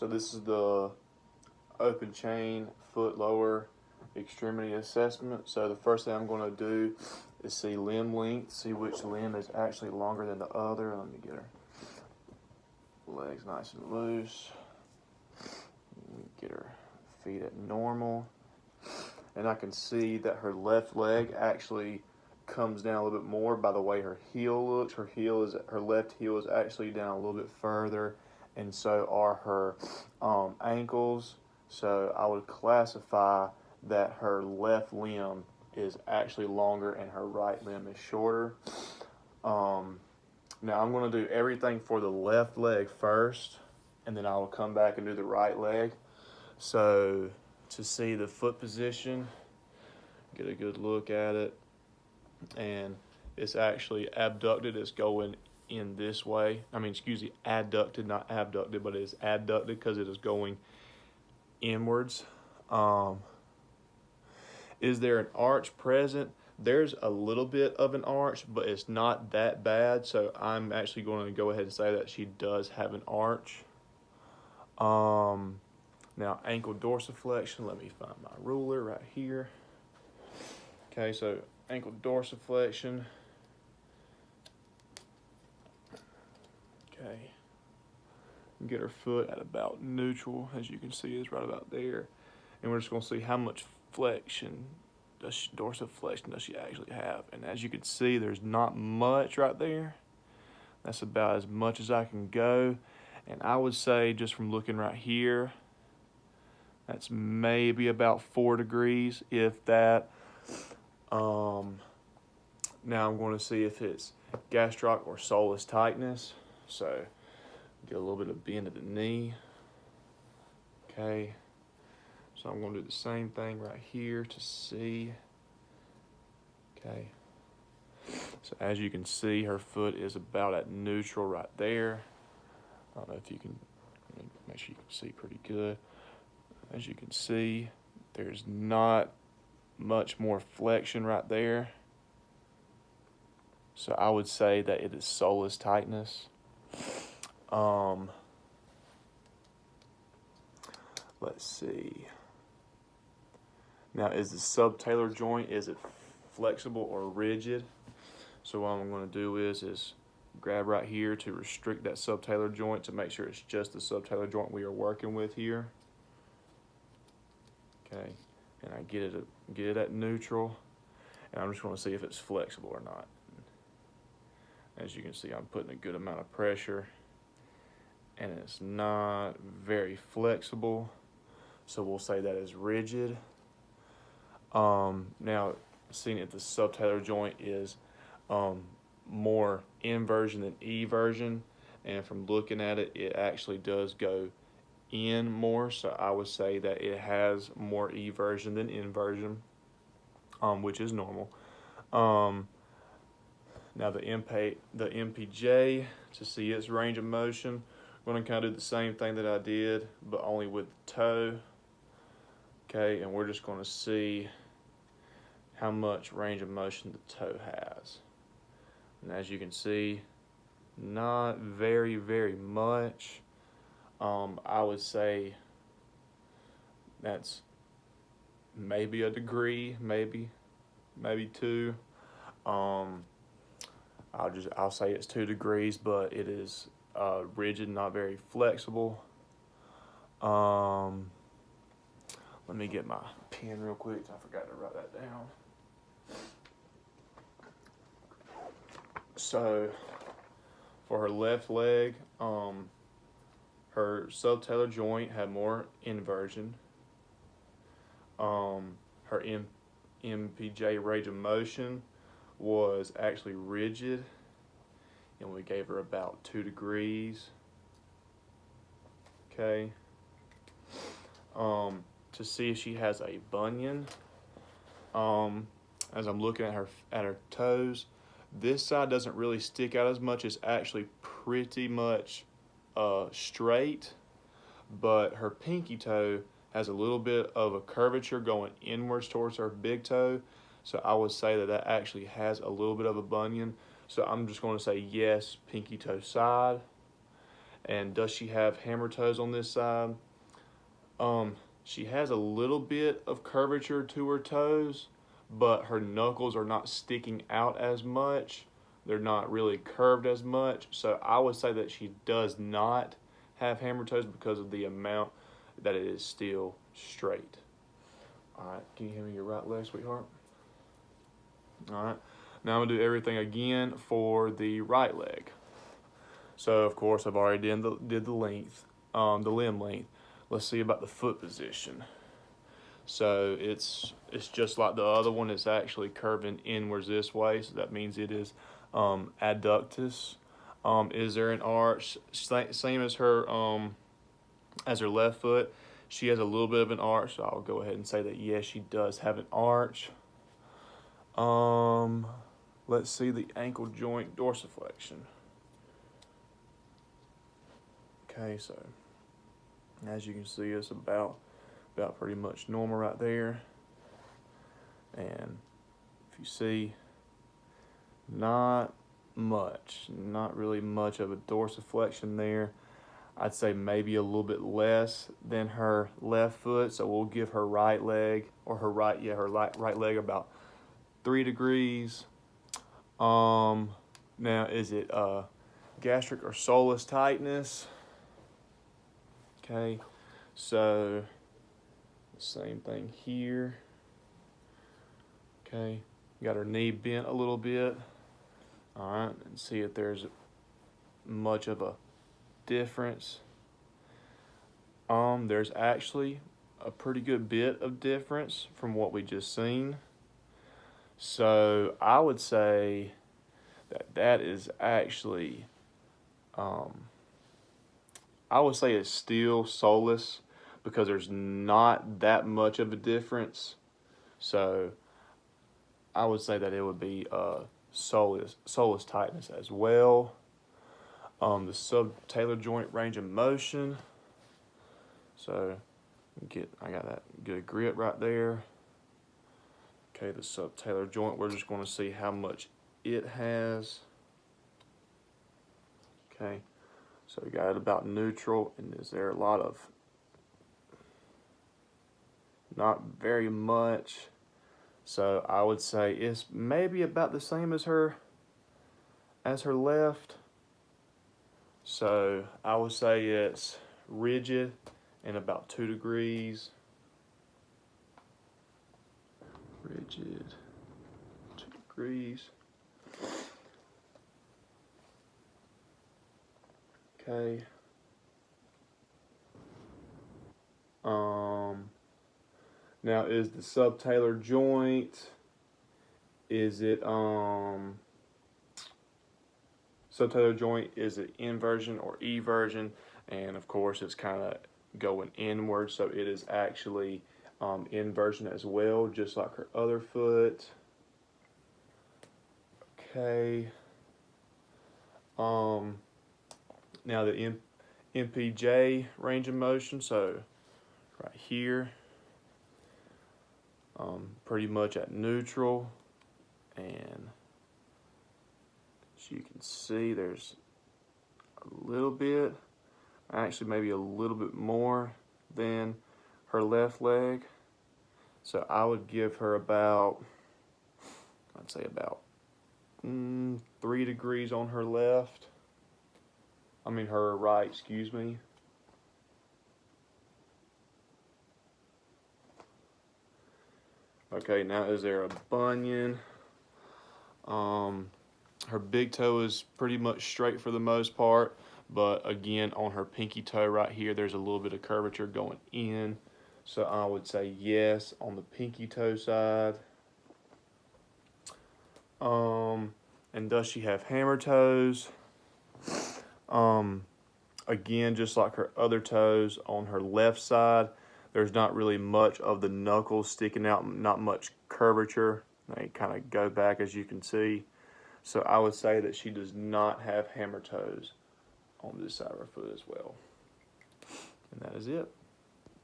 So this is the open chain foot lower extremity assessment. So the first thing I'm going to do is see limb length, see which limb is actually longer than the other. Let me get her legs nice and loose. Get her feet at normal. And I can see that her left leg actually comes down a little bit more by the way her heel looks. Her left heel is actually down a little bit further, and so are her ankles. So I would classify that her left limb is actually longer and her right limb is shorter. Now I'm going to do everything for the left leg first, and then I will come back and do the right leg. So to see the foot position, get a good look at it, and it's actually abducted. It's going in this way. Adducted, not abducted, but it is adducted because it is going inwards. Is there an arch present? There's a little bit of an arch, but it's not that bad. So I'm actually going to go ahead and say that she does have an arch. Now ankle dorsiflexion. Let me find my ruler right here. Okay, so ankle dorsiflexion. Okay. Get her foot at about neutral. As you can see, it's right about there. And we're just going to see how much dorsiflexion does she actually have. And as you can see, there's not much right there. That's about as much as I can go. And I would say, just from looking right here, that's maybe about 4 degrees, if that. Now I'm going to see if it's gastroc or soleus tightness. So get a little bit of bend at the knee. Okay. So I'm going to do the same thing right here to see. Okay. So as you can see, her foot is about at neutral right there. I don't know if you can, make sure you can see pretty good. As you can see, there's not much more flexion right there. So I would say that it is soleus tightness. Let's see. Now, is the subtalar joint, is it flexible or rigid? So what I'm going to do is grab right here to restrict that subtalar joint to make sure it's just the subtalar joint we are working with here. Okay, and I get it at neutral, and I'm just going to see if it's flexible or not. As you can see, I'm putting a good amount of pressure, and it's not very flexible, so we'll say that is rigid. Now, seeing if the subtalar joint is more inversion than eversion, and from looking at it, it actually does go in more, so I would say that it has more eversion than inversion, which is normal. Now the MPJ, to see its range of motion, I'm going to kind of do the same thing that I did, but only with the toe. Okay, and we're just going to see how much range of motion the toe has. And as you can see, not very, very much. I would say that's maybe a degree, maybe 2. I'll say it's 2 degrees, but it is rigid, not very flexible. Let me get my pen real quick. I forgot to write that down. So for her left leg, her subtalar joint had more inversion. Her MPJ range of motion was actually rigid, and we gave her about 2 degrees. Okay. To see if she has a bunion, as I'm looking at her toes, this side doesn't really stick out as much. It's actually pretty much straight, but her pinky toe has a little bit of a curvature going inwards towards her big toe. So I would say that actually has a little bit of a bunion. So I'm just going to say yes, pinky toe side. And does she have hammer toes on this side? She has a little bit of curvature to her toes, but her knuckles are not sticking out as much. They're not really curved as much. So I would say that she does not have hammer toes because of the amount that it is still straight. All right, can you hand me your right leg, sweetheart? All right, now I'm gonna do everything again for the right leg. So of course I've already did the length, the limb length. Let's see about the foot position. So it's just like the other one. It's actually curving inwards this way, so that means it is adductus. Is there an arch? Same as her left foot. She has a little bit of an arch, so I'll go ahead and say that yes, she does have an arch. Let's see the ankle joint dorsiflexion. Okay, so as you can see, it's about pretty much normal right there. And if you see, not really much of a dorsiflexion there. I'd say maybe a little bit less than her left foot. So we'll give her right leg, or her right leg about 3 degrees. Now is it gastric or soleus tightness? Okay, so same thing here. Okay, got her knee bent a little bit. All right, and see if there's much of a difference. There's actually a pretty good bit of difference from what we just seen. So I would say that is actually, I would say it's still soleus because there's not that much of a difference. So I would say that it would be soleus tightness as well. The subtalar joint range of motion. So I got that good grip right there. Okay, the subtalar joint, we're just going to see how much it has. Okay, so we got it about neutral, and is there a lot of, not very much. So I would say it's maybe about the same as her left. So I would say it's rigid and about 2 degrees. Rigid, 2 degrees. Okay. Now is the subtalar joint, is it subtalar joint, is it inversion or eversion? And of course it's kind of going inward, so it is actually inversion as well, just like her other foot. Okay. Now the MPJ range of motion, so right here, pretty much at neutral, and as you can see, there's a little bit, actually maybe a little bit more than her left leg. So I would give her about, I'd say about 3 degrees on her left. Her right, excuse me. Okay, now is there a bunion? Her big toe is pretty much straight for the most part, but again, on her pinky toe right here, there's a little bit of curvature going in. So I would say yes on the pinky toe side. And does she have hammer toes? Again, just like her other toes, on her left side, there's not really much of the knuckles sticking out, not much curvature. They kind of go back, as you can see. So I would say that she does not have hammer toes on this side of her foot as well. And that is it.